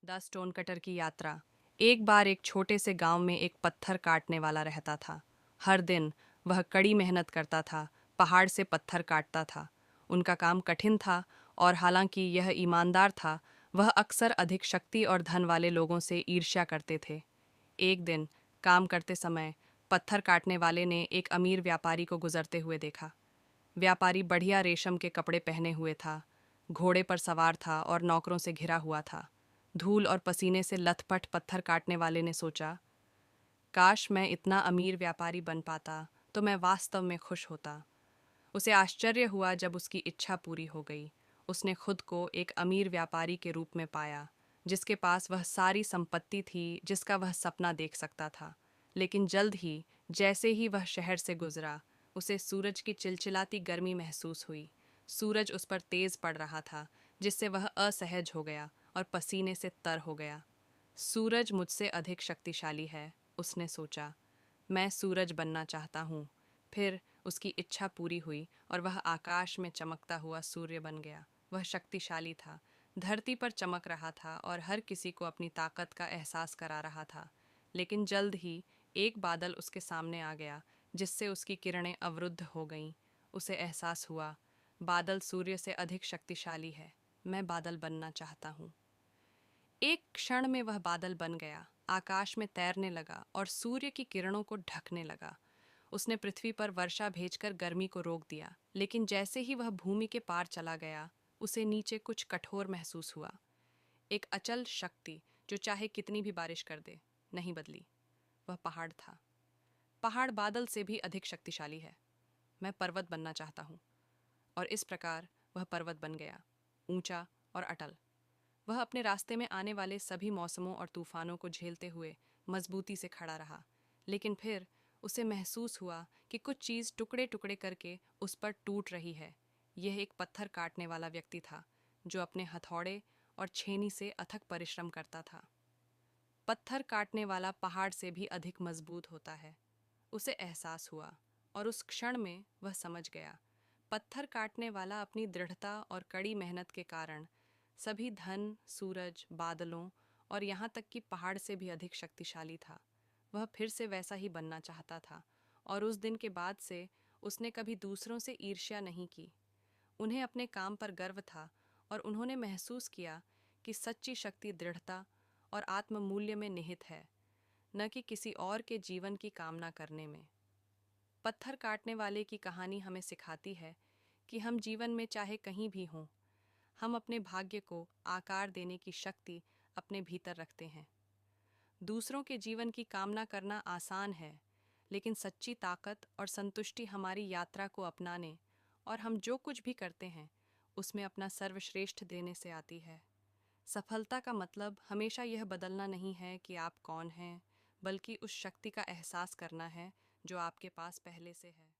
The stone cutter की यात्रा। एक बार एक छोटे से गांव में एक पत्थर काटने वाला रहता था। हर दिन वह कड़ी मेहनत करता था, पहाड़ से पत्थर काटता था। उनका काम कठिन था और हालांकि यह ईमानदार था, वह अक्सर अधिक शक्ति और धन वाले लोगों से ईर्ष्या करते थे। एक दिन काम करते समय पत्थर काटने वाले ने एक अमीर व्यापारी को गुजरते हुए देखा। व्यापारी बढ़िया रेशम के कपड़े पहने हुए था, घोड़े पर सवार था और नौकरों से घिरा हुआ था। धूल और पसीने से लथपथ पत्थर काटने वाले ने सोचा, काश मैं इतना अमीर व्यापारी बन पाता तो मैं वास्तव में खुश होता। उसे आश्चर्य हुआ जब उसकी इच्छा पूरी हो गई। उसने खुद को एक अमीर व्यापारी के रूप में पाया, जिसके पास वह सारी संपत्ति थी जिसका वह सपना देख सकता था। लेकिन जल्द ही, जैसे ही वह शहर से गुजरा, उसे सूरज की चिलचिलाती गर्मी महसूस हुई। सूरज उस पर तेज पड़ रहा था, जिससे वह असहज हो गया और पसीने से तर हो गया। सूरज मुझसे अधिक शक्तिशाली है, उसने सोचा। मैं सूरज बनना चाहता हूँ। फिर उसकी इच्छा पूरी हुई और वह आकाश में चमकता हुआ सूर्य बन गया। वह शक्तिशाली था, धरती पर चमक रहा था और हर किसी को अपनी ताकत का एहसास करा रहा था। लेकिन जल्द ही एक बादल उसके सामने आ गया, जिससे उसकी किरणें अवरुद्ध हो गईं। उसे एहसास हुआ, बादल सूर्य से अधिक शक्तिशाली है। मैं बादल बनना चाहता हूँ। एक क्षण में वह बादल बन गया, आकाश में तैरने लगा और सूर्य की किरणों को ढकने लगा। उसने पृथ्वी पर वर्षा भेजकर गर्मी को रोक दिया, लेकिन जैसे ही वह भूमि के पार चला गया, उसे नीचे कुछ कठोर महसूस हुआ। एक अचल शक्ति जो चाहे कितनी भी बारिश कर दे, नहीं बदली। वह पहाड़ था। पहाड़ बादल से भी अधिक शक्तिशाली है। मैं पर्वत बनना चाहता हूँ। और इस प्रकार वह पर्वत बन गया, ऊंचा और अटल। वह अपने रास्ते में आने वाले सभी मौसमों और तूफानों को झेलते हुए मजबूती से खड़ा रहा। लेकिन फिर उसे महसूस हुआ कि कुछ चीज़ टुकड़े टुकड़े करके उस पर टूट रही है। यह एक पत्थर काटने वाला व्यक्ति था, जो अपने हथौड़े और छेनी से अथक परिश्रम करता था। पत्थर काटने वाला पहाड़ से भी अधिक मजबूत होता है, उसे एहसास हुआ। और उस क्षण में वह समझ गया, पत्थर काटने वाला अपनी दृढ़ता और कड़ी मेहनत के कारण सभी धन, सूरज, बादलों और यहाँ तक कि पहाड़ से भी अधिक शक्तिशाली था। वह फिर से वैसा ही बनना चाहता था और उस दिन के बाद से उसने कभी दूसरों से ईर्ष्या नहीं की। उन्हें अपने काम पर गर्व था और उन्होंने महसूस किया कि सच्ची शक्ति दृढ़ता और आत्ममूल्य में निहित है, न कि किसी और के जीवन की कामना करने में। पत्थर काटने वाले की कहानी हमें सिखाती है कि हम जीवन में चाहे कहीं भी हों, हम अपने भाग्य को आकार देने की शक्ति अपने भीतर रखते हैं। दूसरों के जीवन की कामना करना आसान है, लेकिन सच्ची ताकत और संतुष्टि हमारी यात्रा को अपनाने और हम जो कुछ भी करते हैं उसमें अपना सर्वश्रेष्ठ देने से आती है। सफलता का मतलब हमेशा यह बदलना नहीं है कि आप कौन हैं, बल्कि उस शक्ति का एहसास करना है जो आपके पास पहले से है।